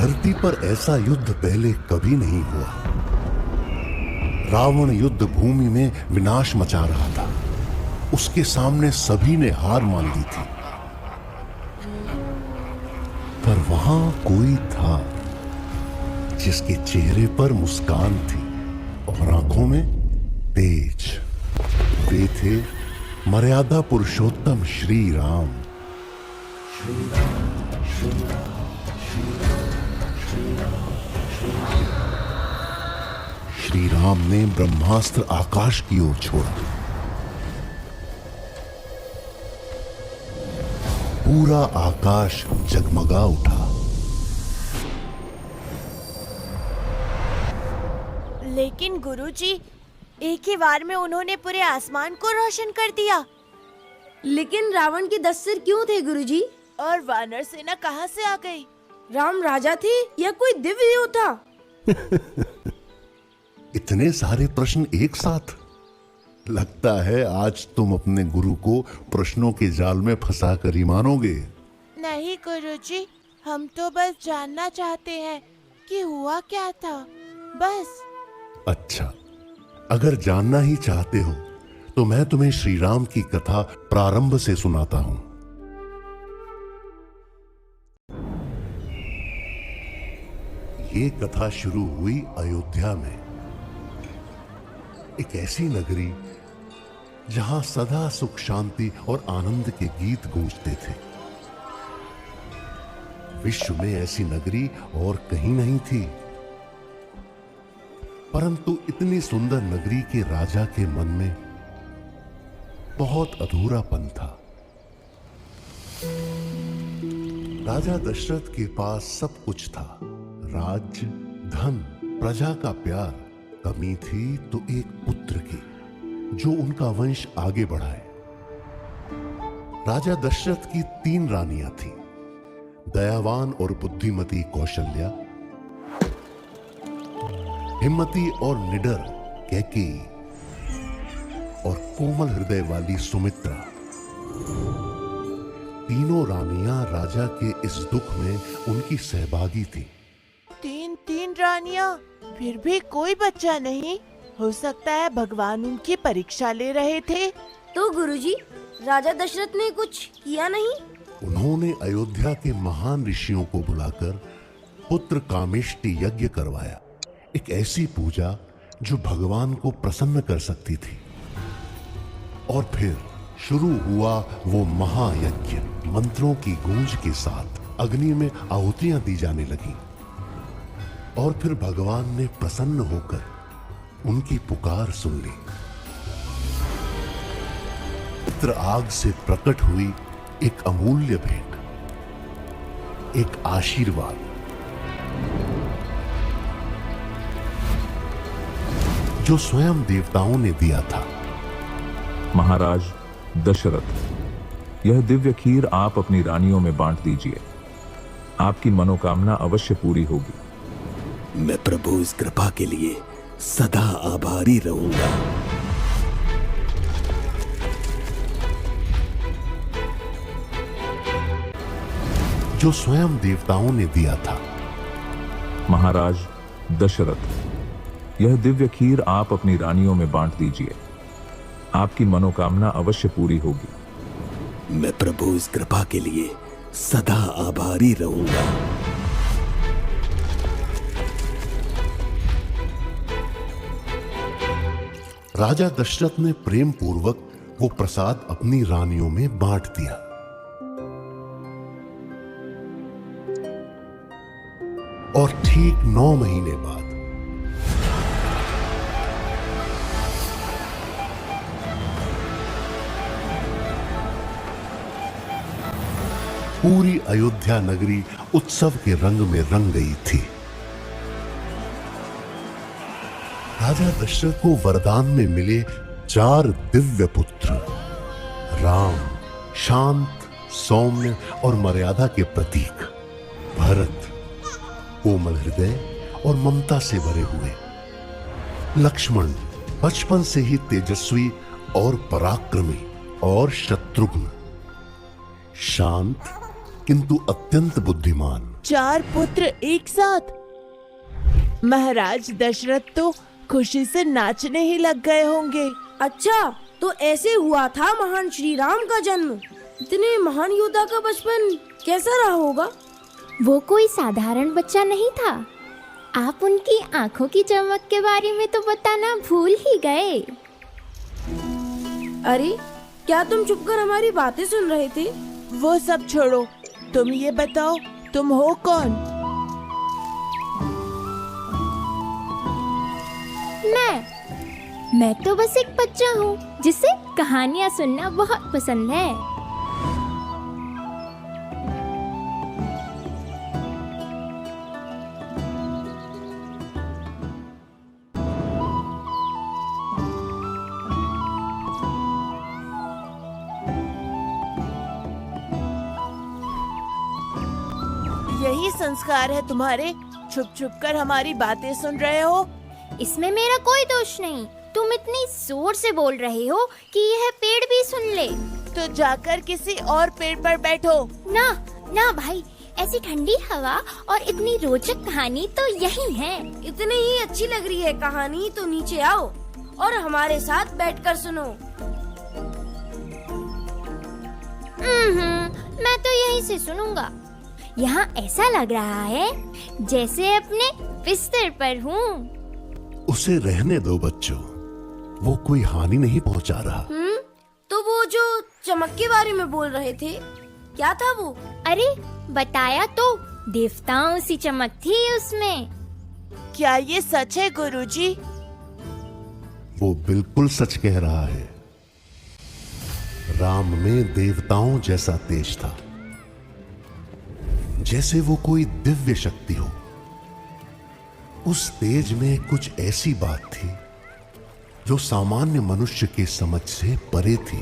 धरती पर ऐसा युद्ध पहले कभी नहीं हुआ। रावण युद्ध भूमि में विनाश मचा रहा था। उसके सामने सभी ने हार मान ली थी। पर वहां कोई था जिसके चेहरे पर मुस्कान थी और आंखों में तेज। वे थे मर्यादा पुरुषोत्तम श्री राम। श्री राम ने ब्रह्मास्त्र आकाश की ओर छोड़ा। पूरा आकाश जगमगा उठा। लेकिन गुरुजी, एक ही बार में उन्होंने पूरे आसमान को रोशन कर दिया। लेकिन रावण के 10 सिर क्यों थे गुरुजी? और वानर सेना कहाँ से आ गई? राम राजा थे या कोई दिव्य योद्धा? इतने सारे प्रश्न एक साथ। लगता है आज तुम अपने गुरु को प्रश्नों के जाल में फंसा कर ही मानोगे। नहीं गुरुजी, हम तो बस जानना चाहते हैं कि हुआ क्या था, बस। अच्छा, अगर जानना ही चाहते हो तो मैं तुम्हें श्री राम की कथा प्रारंभ से सुनाता हूं। ये कथा शुरू हुई अयोध्या में, एक ऐसी नगरी जहां सदा सुख शांति और आनंद के गीत गूंजते थे। विश्व में ऐसी नगरी और कहीं नहीं थी। परंतु इतनी सुंदर नगरी के राजा के मन में बहुत अधूरापन था। राजा दशरथ के पास सब कुछ था, राज्य, धन, प्रजा का प्यार। कमी थी तो एक पुत्र की जो उनका वंश आगे बढ़ाए। राजा दशरथ की 3 रानियां थीं, दयावान और बुद्धिमती कौशल्या, हिम्मती और निडर कैकेयी और कोमल हृदय वाली सुमित्रा। तीनों रानियां राजा के इस दुख में उनकी सहभागी थी। 3 रानियां, फिर भी कोई बच्चा नहीं। हो सकता है भगवान उनकी परीक्षा ले रहे थे। तो गुरुजी, राजा दशरथ ने कुछ किया नहीं? उन्होंने अयोध्या के महान ऋषियों को बुलाकर पुत्र कामेष्टि यज्ञ करवाया। एक ऐसी पूजा जो भगवान को प्रसन्न कर सकती थी। और फिर शुरू हुआ वो महायज्ञ। मंत्रों की गूंज के साथ अग्नि में आहुतियां दी जाने लगी। और फिर भगवान ने प्रसन्न होकर उनकी पुकार सुन ली। पुत्र आग से प्रकट हुई एक अमूल्य भेंट, एक आशीर्वाद जो स्वयं देवताओं ने दिया था। महाराज दशरथ, यह दिव्य खीर आप अपनी रानियों में बांट दीजिए। आपकी मनोकामना अवश्य पूरी होगी। मैं प्रभु इस कृपा के लिए सदा आभारी रहूंगा। जो स्वयं देवताओं ने दिया था। महाराज दशरथ, यह दिव्य खीर आप अपनी रानियों में बांट दीजिए। आपकी मनोकामना अवश्य पूरी होगी। मैं प्रभु इस कृपा के लिए सदा आभारी रहूंगा। राजा दशरथ ने प्रेम पूर्वक वो प्रसाद अपनी रानियों में बांट दिया। और ठीक 9 महीने बाद पूरी अयोध्या नगरी उत्सव के रंग में रंग गई थी। राजा दशरथ को वरदान में मिले 4 दिव्य पुत्र। राम शांत, सौम्य और मर्यादा के प्रतीक। भरत कोमल हृदय और ममता से भरे हुए। लक्ष्मण बचपन से ही तेजस्वी और पराक्रमी। और शत्रुघ्न शांत, किंतु अत्यंत बुद्धिमान। 4 पुत्र एक साथ। महाराज दशरथ तो खुशी से नाचने ही लग गए होंगे। अच्छा, तो ऐसे हुआ था महान श्री राम का जन्म। इतने महान योद्धा का बचपन कैसा रहा होगा? वो कोई साधारण बच्चा नहीं था। आप उनकी आंखों की चमक के बारे में तो बताना भूल ही गए। अरे, क्या तुम चुपकर हमारी बातें सुन रहे थे? वो सब छोड़ो, तुम ये बताओ, तुम हो कौन? मैं तो बस एक बच्चा हूँ जिसे कहानियाँ सुनना बहुत पसंद है। यही संस्कार है तुम्हारे? छुप छुप कर हमारी बातें सुन रहे हो? इसमें मेरा कोई दोष नहीं। तुम इतनी जोर से बोल रहे हो कि यह पेड़ भी सुन ले। तो जाकर किसी और पेड़ पर बैठो। ना ना भाई, ऐसी ठंडी हवा और इतनी रोचक कहानी तो यही है। इतनी ही अच्छी लग रही है कहानी तो नीचे आओ और हमारे साथ बैठकर सुनो। मैं तो यहीं से सुनूंगा। यहाँ ऐसा लग रहा है जैसे अपने बिस्तर पर हूँ। उसे रहने दो बच्चों, वो कोई हानि नहीं पहुंचा रहा। तो वो जो चमक के बारे में बोल रहे थे, क्या था वो? अरे बताया तो, देवताओं सी चमक थी उसमें। क्या ये सच है गुरुजी? वो बिल्कुल सच कह रहा है। राम में देवताओं जैसा तेज था, जैसे वो कोई दिव्य शक्ति हो। उस तेज में कुछ ऐसी बात थी जो सामान्य मनुष्य के समझ से परे थी।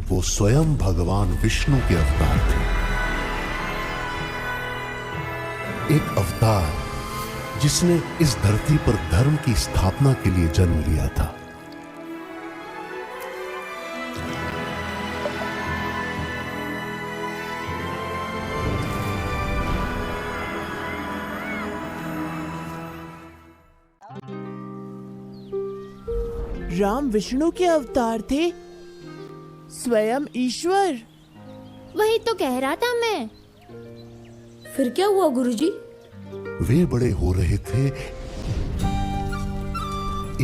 वो स्वयं भगवान विष्णु के अवतार थे। एक अवतार जिसने इस धरती पर धर्म की स्थापना के लिए जन्म लिया था। राम विष्णु के अवतार थे, स्वयं ईश्वर। वही तो कह रहा था मैं। फिर क्या हुआ गुरुजी? वे बड़े हो रहे थे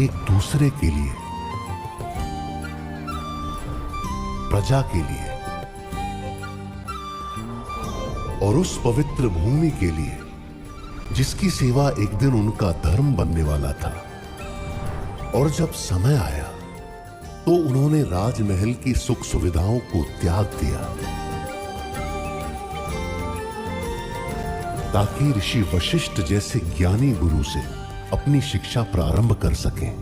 एक दूसरे के लिए, प्रजा के लिए और उस पवित्र भूमि के लिए जिसकी सेवा एक दिन उनका धर्म बनने वाला था। और जब समय आया तो उन्होंने राजमहल की सुख सुविधाओं को त्याग दिया ताकि ऋषि वशिष्ठ जैसे ज्ञानी गुरु से अपनी शिक्षा प्रारंभ कर सकें।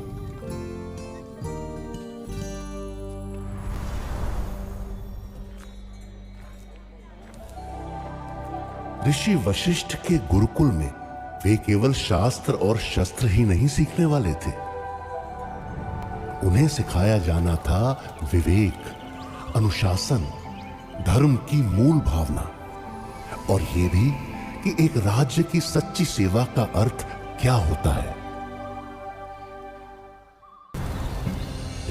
ऋषि वशिष्ठ के गुरुकुल में वे केवल शास्त्र और शस्त्र ही नहीं सीखने वाले थे। उन्हें सिखाया जाना था विवेक, अनुशासन, धर्म की मूल भावना और यह भी कि एक राज्य की सच्ची सेवा का अर्थ क्या होता है।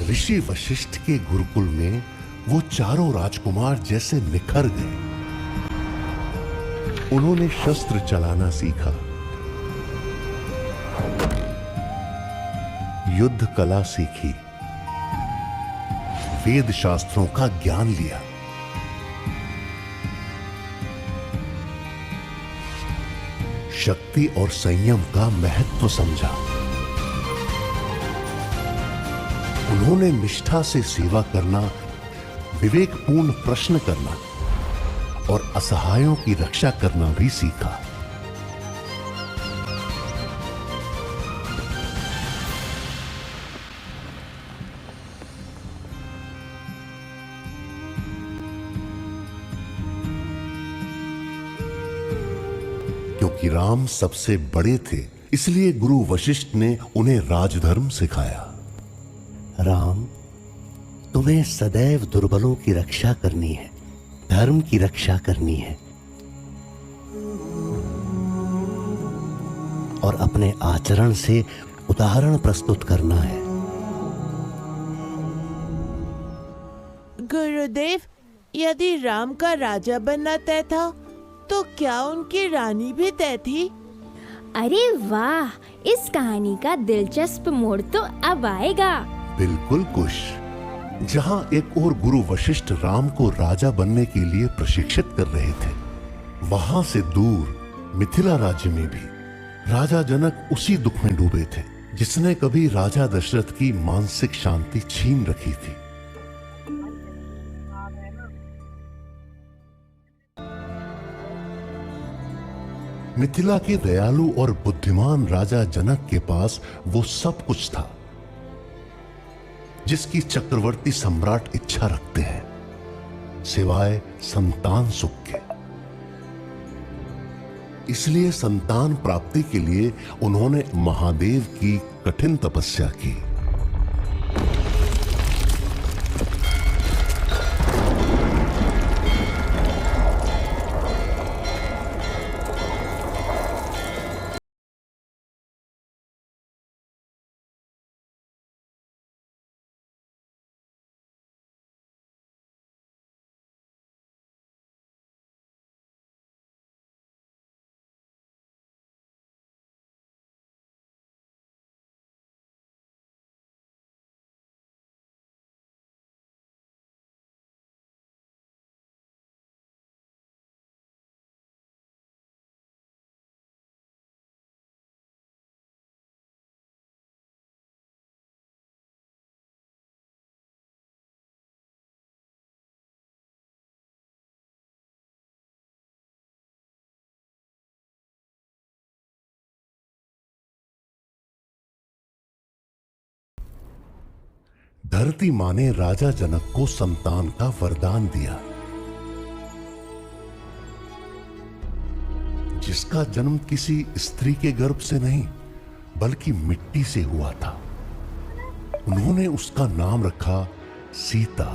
ऋषि वशिष्ठ के गुरुकुल में वो चारों राजकुमार जैसे निखर गए। उन्होंने शस्त्र चलाना सीखा, युद्ध कला सीखी, वेद शास्त्रों का ज्ञान लिया, शक्ति और संयम का महत्व समझा। उन्होंने निष्ठा से सेवा करना, विवेकपूर्ण प्रश्न करना और असहायों की रक्षा करना भी सीखा। क्योंकि राम सबसे बड़े थे, इसलिए गुरु वशिष्ठ ने उन्हें राजधर्म सिखाया। राम, तुम्हें सदैव दुर्बलों की रक्षा करनी है, धर्म की रक्षा करनी है और अपने आचरण से उदाहरण प्रस्तुत करना है। गुरुदेव, यदि राम का राजा बनना तय था तो क्या उनकी रानी भी तय थी? अरे वाह, इस कहानी का दिलचस्प मोड़ तो अब आएगा। बिल्कुल कुश। जहां एक और गुरु वशिष्ठ राम को राजा बनने के लिए प्रशिक्षित कर रहे थे, वहां से दूर मिथिला राज्य में भी राजा जनक उसी दुख में डूबे थे जिसने कभी राजा दशरथ की मानसिक शांति छीन रखी थी। मिथिला के दयालु और बुद्धिमान राजा जनक के पास वो सब कुछ था जिसकी चक्रवर्ती सम्राट इच्छा रखते हैं, सिवाय संतान सुख के। इसलिए संतान प्राप्ति के लिए उन्होंने महादेव की कठिन तपस्या की। धरती मां ने राजा जनक को संतान का वरदान दिया, जिसका जन्म किसी स्त्री के गर्भ से नहीं बल्कि मिट्टी से हुआ था। उन्होंने उसका नाम रखा सीता,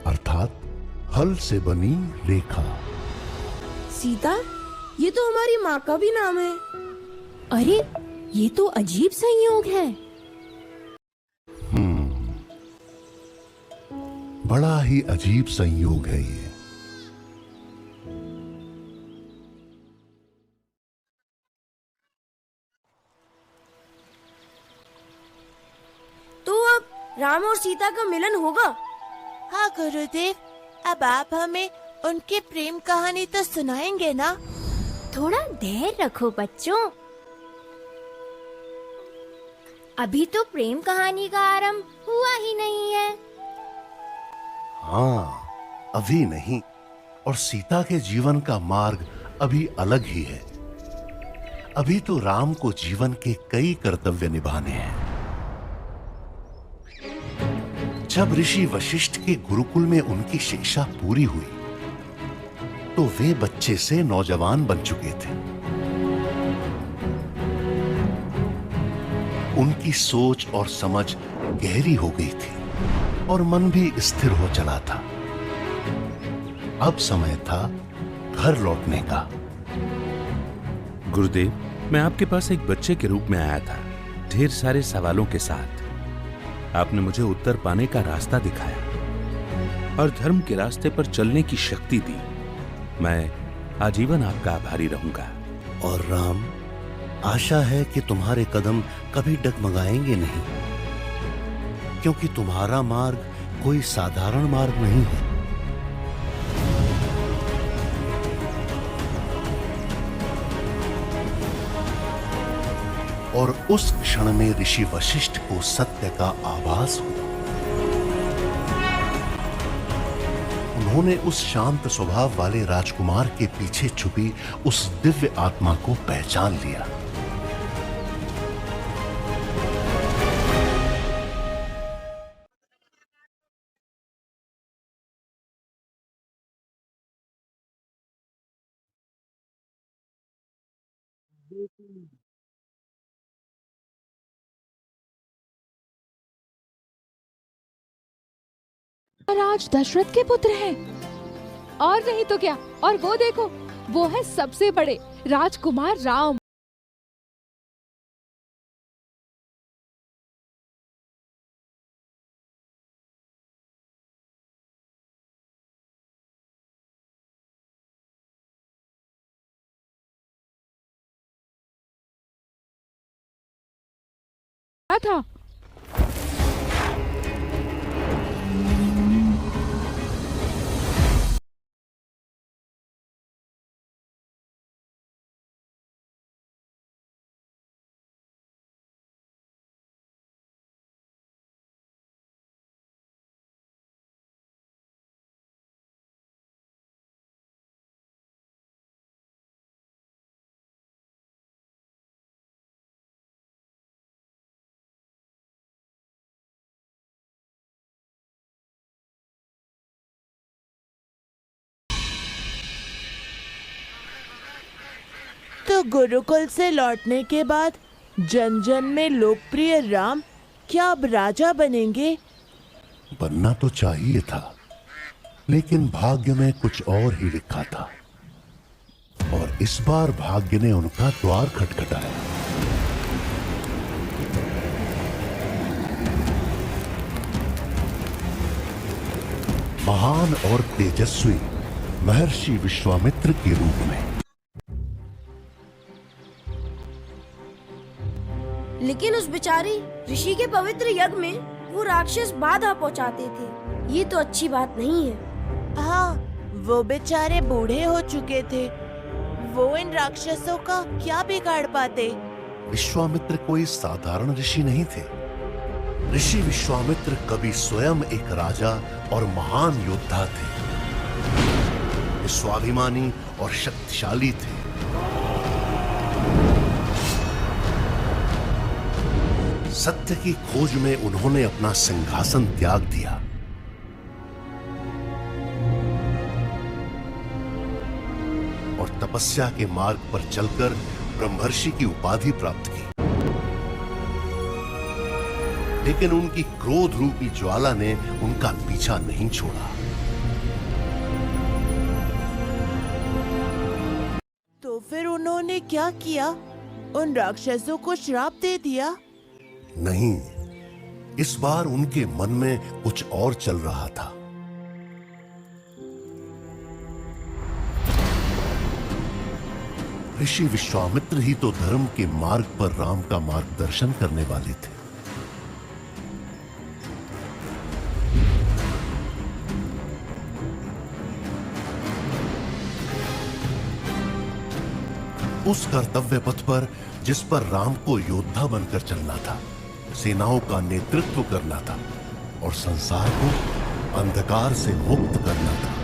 अर्थात हल से बनी रेखा। सीता, ये तो हमारी माँ का भी नाम है। अरे, ये तो अजीब संयोग है। बड़ा ही अजीब संयोग है ये। तो अब राम और सीता का मिलन होगा? हाँ गुरुदेव, अब आप हमें उनकी प्रेम कहानी तो सुनाएंगे ना? थोड़ा धैर्य रखो बच्चों, अभी तो प्रेम कहानी का आरंभ हुआ ही नहीं है। हाँ, अभी नहीं, और सीता के जीवन का मार्ग अभी अलग ही है। अभी तो राम को जीवन के कई कर्तव्य निभाने हैं। जब ऋषि वशिष्ठ के गुरुकुल में उनकी शिक्षा पूरी हुई तो वे बच्चे से नौजवान बन चुके थे। उनकी सोच और समझ गहरी हो गई थी और मन भी स्थिर हो चला था। अब समय था घर लौटने का। गुरुदेव, मैं आपके पास एक बच्चे के रूप में आया था, ढेर सारे सवालों के साथ। आपने मुझे उत्तर पाने का रास्ता दिखाया और धर्म के रास्ते पर चलने की शक्ति दी। मैं आजीवन आपका आभारी रहूंगा। और राम, आशा है कि तुम्हारे कदम कभी डगमगाएंगे नहीं, क्योंकि तुम्हारा मार्ग कोई साधारण मार्ग नहीं है। और उस क्षण में ऋषि वशिष्ठ को सत्य का आभास हुआ। उन्होंने उस शांत स्वभाव वाले राजकुमार के पीछे छुपी उस दिव्य आत्मा को पहचान लिया। महाराज दशरथ के पुत्र हैं। और नहीं तो क्या, और वो देखो, वो है सबसे बड़े राजकुमार राम। क्या था? तो गुरुकुल से लौटने के बाद जन जन में लोकप्रिय राम क्या अब राजा बनेंगे? बनना तो चाहिए था, लेकिन भाग्य में कुछ और ही लिखा था। और इस बार भाग्य ने उनका द्वार खटखटाया। महान और तेजस्वी महर्षि विश्वामित्र के रूप में। लेकिन उस बेचारी ऋषि के पवित्र यज्ञ में वो राक्षस बाधा पहुंचाते थे। ये तो अच्छी बात नहीं है। हाँ, वो बेचारे बूढ़े हो चुके थे। वो इन राक्षसों का क्या बिगाड़ पाते? विश्वामित्र कोई साधारण ऋषि नहीं थे। ऋषि विश्वामित्र कभी स्वयं एक राजा और महान योद्धा थे। वे स्वाभिमानी और शक्तिशाली थे। सत्य की खोज में उन्होंने अपना सिंहासन त्याग दिया। और तपस्या के मार्ग पर चलकर ब्रह्मर्षि की उपाधि प्राप्त की। लेकिन उनकी क्रोध रूपी ज्वाला ने उनका पीछा नहीं छोड़ा। तो फिर उन्होंने क्या किया? उन राक्षसों को श्राप दे दिया? नहीं, इस बार उनके मन में कुछ और चल रहा था। ऋषि विश्वामित्र ही तो धर्म के मार्ग पर राम का मार्गदर्शन करने वाले थे। उस कर्तव्य पथ पर जिस पर राम को योद्धा बनकर चलना था, सेनाओं का नेतृत्व करना था और संसार को अंधकार से मुक्त करना था।